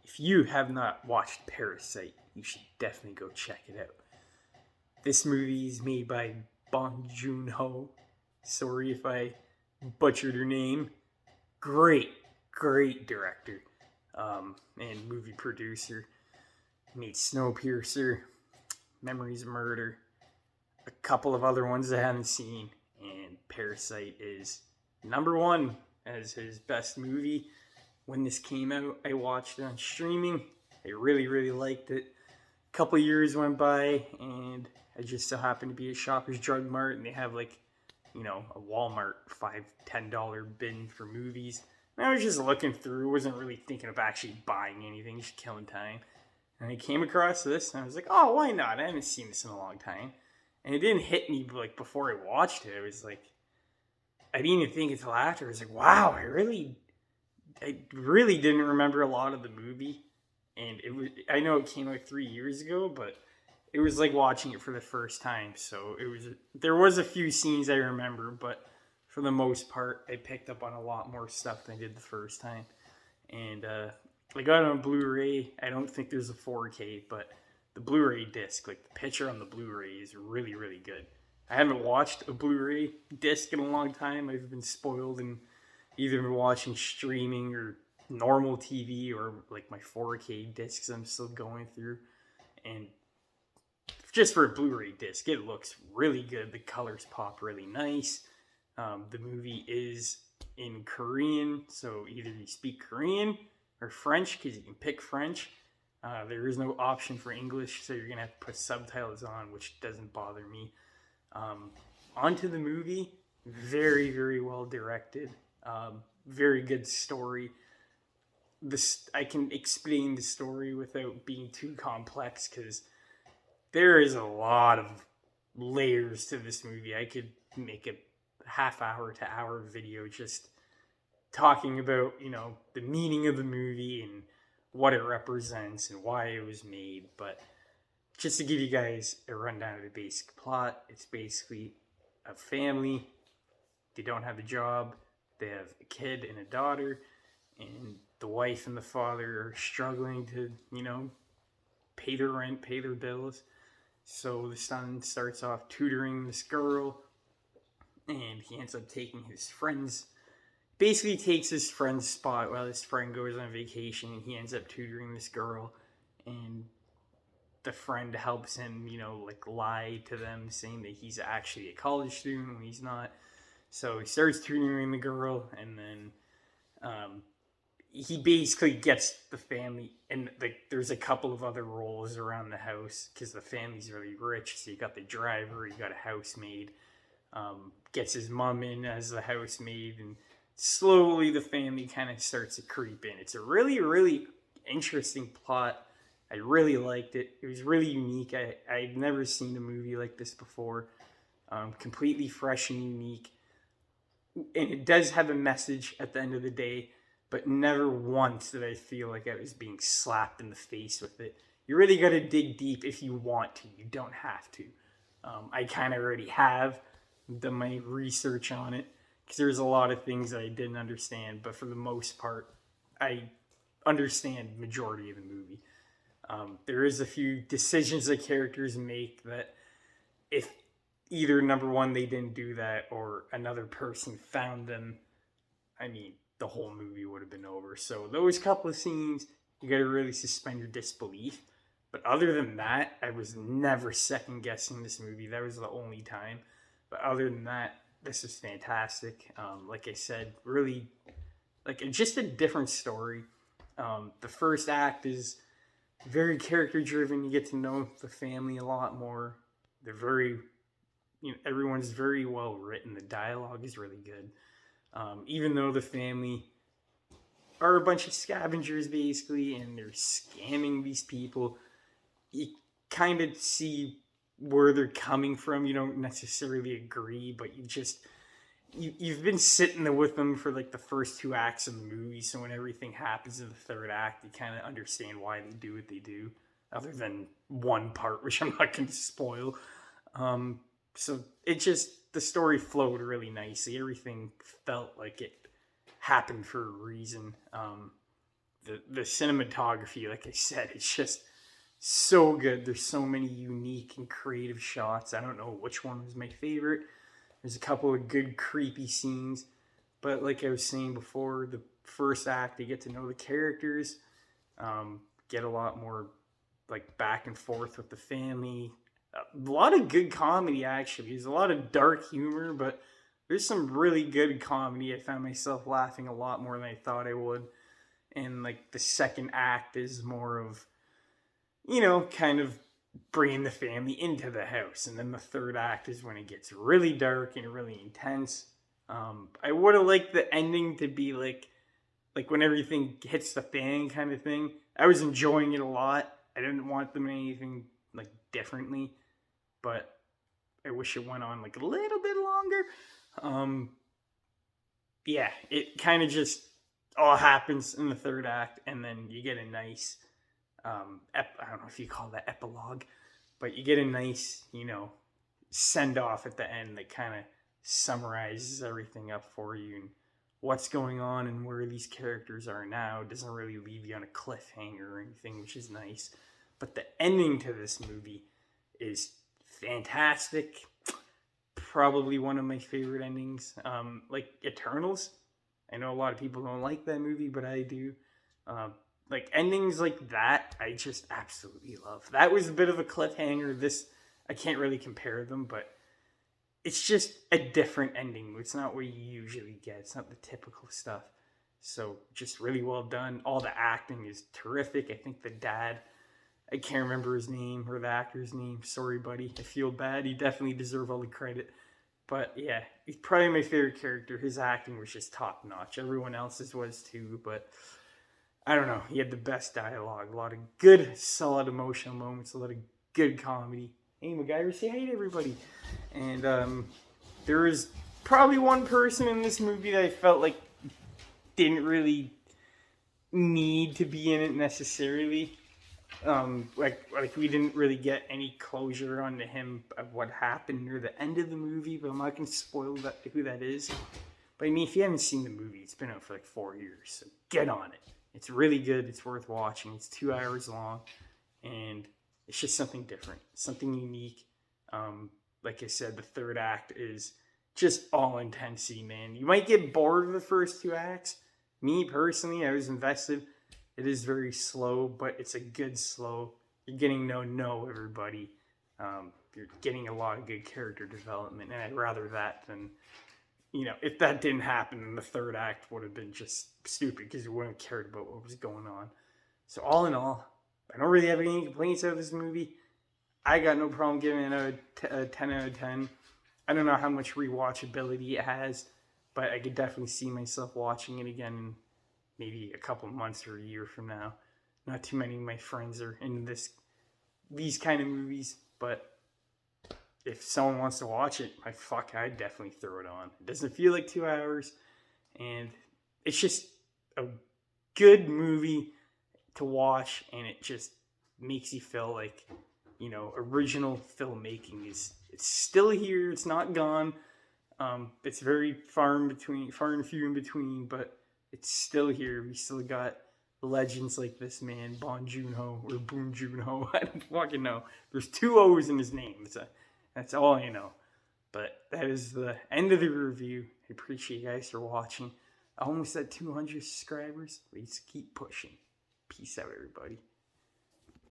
If you have not watched Parasite, you should definitely go check it out. This movie is made by Bong Joon-ho. Sorry if I butchered her name. Great, great director and movie producer. Made Snowpiercer, Memories of Murder, a couple of other ones I haven't seen, and Parasite is number one as his best movie. When this came out, I watched it on streaming. I really, really liked it. A couple of years went by, and I just so happened to be at Shoppers Drug Mart, and they have a Walmart $5-10 bin for movies. And I was just looking through, wasn't really thinking of actually buying anything, just killing time. And I came across this, and I was like, oh, why not? I haven't seen this in a long time. And it didn't hit me before I watched it. I was like, I didn't even think until after. I was like, wow, I really didn't remember a lot of the movie. And I know it came out 3 years ago, but it was like watching it for the first time. So there was a few scenes I remember, but for the most part, I picked up on a lot more stuff than I did the first time. And I got it on Blu-ray. I don't think there's a 4K, but the Blu-ray disc, the picture on the Blu-ray is really, really good. I haven't watched a Blu-ray disc in a long time. I've been spoiled and either been watching streaming or normal TV or my 4K discs I'm still going through. And just for a Blu-ray disc, it looks really good. The colors pop really nice. The movie is in Korean, so either you speak Korean or French, because you can pick French. There is no option for English, so you're going to have to put subtitles on, which doesn't bother me. Onto the movie, very, very well directed. Very good story. I can explain the story without being too complex, because there is a lot of layers to this movie. I could make a half-hour to hour video just talking about, the meaning of the movie and what it represents and why it was made. But just to give you guys a rundown of the basic plot, it's basically a family. They don't have a job. They have a kid and a daughter, and the wife and the father are struggling to, pay their rent, pay their bills. So the son starts off tutoring this girl, and he ends up taking his friend's basically takes his friend's spot while his friend goes on vacation, and he ends up tutoring this girl, and the friend helps him, lie to them, saying that he's actually a college student when he's not. So he starts tutoring the girl, and then he basically gets the family, and there's a couple of other roles around the house, because the family's really rich, so you got the driver, you got a housemaid, gets his mom in as the housemaid, and slowly the family kind of starts to creep in. It's a really, really interesting plot. I really liked it. It was really unique. I'd never seen a movie like this before. Completely fresh and unique. And it does have a message at the end of the day, but never once did I feel like I was being slapped in the face with it. You really got to dig deep if you want to. You don't have to. I kind of already have done my research on it, because there's a lot of things that I didn't understand, but for the most part, I understand the majority of the movie. There is a few decisions that characters make that if either, number one, they didn't do that, or another person found them, the whole movie would have been over. So those couple of scenes, you gotta really suspend your disbelief. But other than that, I was never second guessing this movie. That was the only time. But other than that, this is fantastic. Like I said, really, just a different story. The first act is very character driven. You get to know the family a lot more. They're very, everyone's very well written. The dialogue is really good. Even though the family are a bunch of scavengers basically, and they're scamming these people, you kind of see where they're coming from. You don't necessarily agree, but you've been sitting there with them for the first two acts of the movie, so when everything happens in the third act, you kind of understand why they do what they do, other than one part, which I'm not going to spoil. So the story flowed really nicely. Everything felt like it happened for a reason. the cinematography, like I said, it's just so good. There's so many unique and creative shots. I don't know which one was my favorite. There's a couple of good creepy scenes, but like I was saying before, the first act, you get to know the characters, get a lot more like back and forth with the family. A lot of good comedy, actually. There's a lot of dark humor, but there's some really good comedy. I found myself laughing a lot more than I thought I would. And like the second act is more of, kind of bringing the family into the house. And then the third act is when it gets really dark and really intense. I would have liked the ending to be like when everything hits the fan kind of thing. I was enjoying it a lot. I didn't want them anything like differently, but I wish it went on like a little bit longer. Yeah, it kind of just all happens in the third act, and then you get a nice, I don't know if you call that epilogue, but you get a nice, send off at the end that kind of summarizes everything up for you and what's going on and where these characters are now. It doesn't really leave you on a cliffhanger or anything, which is nice. But the ending to this movie is fantastic. Probably one of my favorite endings. Like Eternals. I know a lot of people don't like that movie, but I do. Like endings like that, I just absolutely love. That was a bit of a cliffhanger. This, I can't really compare them, but it's just a different ending. It's not what you usually get. It's not the typical stuff. So just really well done. All the acting is terrific. I think the dad, I can't remember his name or the actor's name. Sorry, buddy. I feel bad. He definitely deserves all the credit. But yeah, he's probably my favorite character. His acting was just top notch. Everyone else's was too, but I don't know. He had the best dialogue. A lot of good, solid emotional moments. A lot of good comedy. Hey, MacGyver, say hi to everybody. And there was probably one person in this movie that I felt like didn't really need to be in it necessarily. Like we didn't really get any closure on him of what happened near the end of the movie, but I'm not going to spoil who that is. But I mean, if you haven't seen the movie, it's been out for like 4 years, so get on it. It's really good. It's worth watching. It's 2 hours long, and it's just something different, something unique. Like I said, the third act is just all intensity, man. You might get bored of the first 2 acts. Me, personally, I was invested. It is very slow, but it's a good slow. You're getting to know everybody. You're getting a lot of good character development, and I'd rather that than, if that didn't happen, then the third act would have been just stupid because you wouldn't have cared about what was going on. So all in all, I don't really have any complaints out of this movie. I got no problem giving it a 10 out of 10. I don't know how much rewatchability it has, but I could definitely see myself watching it again in maybe a couple months or a year from now. Not too many of my friends are into these kind of movies, but if someone wants to watch it, I'd definitely throw it on. It doesn't feel like 2 hours, and it's just a good movie to watch, and it just makes you feel like, original filmmaking it's still here. It's not gone. It's very far and few in between, but it's still here. We still got legends like this man, Bon Joon-ho, or Boon Joon-ho. I don't fucking know. There's 2 O's in his name. That's all I know. But that is the end of the review. I appreciate you guys for watching. I almost at 200 subscribers. Let's keep pushing. Peace out, everybody.